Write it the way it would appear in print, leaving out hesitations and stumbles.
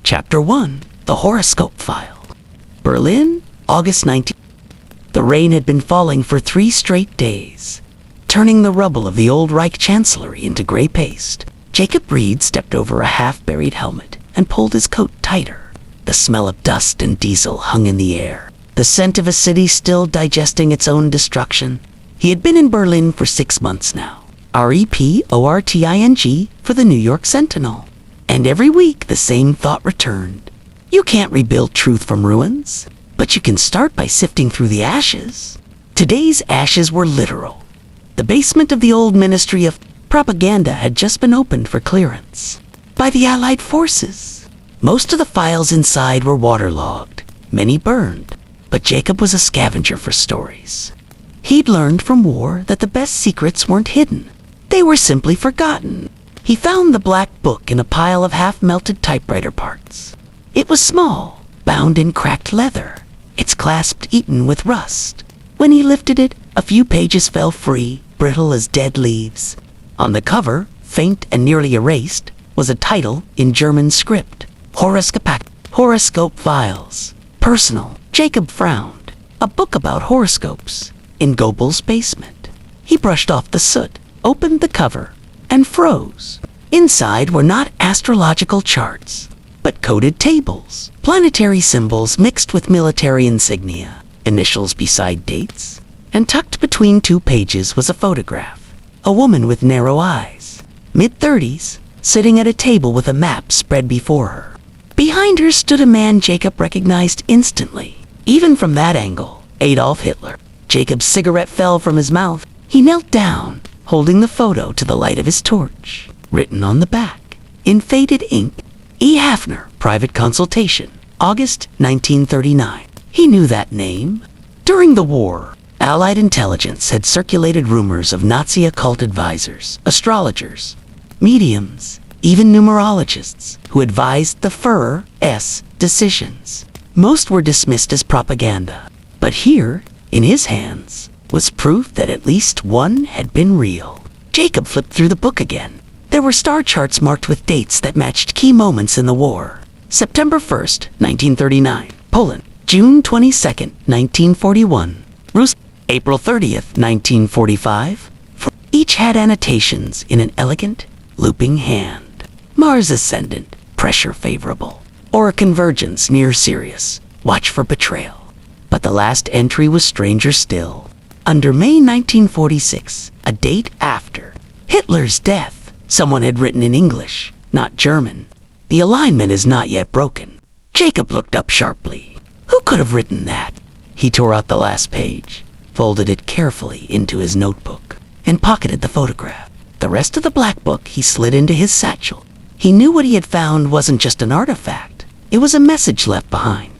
Chapter 1. The Horoscope File. Berlin, August 19th. The rain had been falling for 3 straight days, turning the rubble of the old Reich Chancellery into gray paste. Jacob Reed stepped over a half-buried helmet and pulled his coat tighter. The smell of dust and diesel hung in the air, the scent of a city still digesting its own destruction. He had been in Berlin for 6 months now, reporting for the New York Sentinel. And every week the same thought returned. You can't rebuild truth from ruins, but you can start by sifting through the ashes. Today's ashes were literal. The basement of the old Ministry of Propaganda had just been opened for clearance by the Allied forces. Most of the files inside were waterlogged, many burned, but Jacob was a scavenger for stories. He'd learned from war that the best secrets weren't hidden. They were simply forgotten. He found the black book in a pile of half-melted typewriter parts. It was small, bound in cracked leather, its clasp eaten with rust. When he lifted it, a few pages fell free, brittle as dead leaves. On the cover, faint and nearly erased, was a title in German script. Horoscope Files. Personal. Jacob frowned. A book about horoscopes. In Goebbels' basement. He brushed off the soot, opened the cover, and froze. Inside were not astrological charts, but coded tables, planetary symbols mixed with military insignia, initials beside dates, and tucked between 2 pages was a photograph. A woman with narrow eyes, mid-30s, sitting at a table with a map spread before her. Behind her stood a man Jacob recognized instantly, even from that angle, Adolf Hitler. Jacob's cigarette fell from his mouth. He knelt down, holding the photo to the light of his torch. Written on the back, in faded ink, E. Hafner, private consultation, August 1939. He knew that name. During the war, Allied intelligence had circulated rumors of Nazi occult advisors, astrologers, mediums, even numerologists who advised the Führer's decisions. Most were dismissed as propaganda, but here, in his hands, was proof that at least one had been real. Jacob flipped through the book again. There were star charts marked with dates that matched key moments in the war. September 1st, 1939, Poland. June 22nd, 1941, Rus. April 30th, 1945. Each had annotations in an elegant, looping hand. Mars ascendant, pressure favorable. Or a convergence near Sirius, watch for betrayal. But the last entry was stranger still. Under May 1946, a date after Hitler's death, someone had written in English, not German. The alignment is not yet broken. Jacob looked up sharply. Who could have written that? He tore out the last page, folded it carefully into his notebook, and pocketed the photograph. The rest of the black book he slid into his satchel. He knew what he had found wasn't just an artifact. It was a message left behind.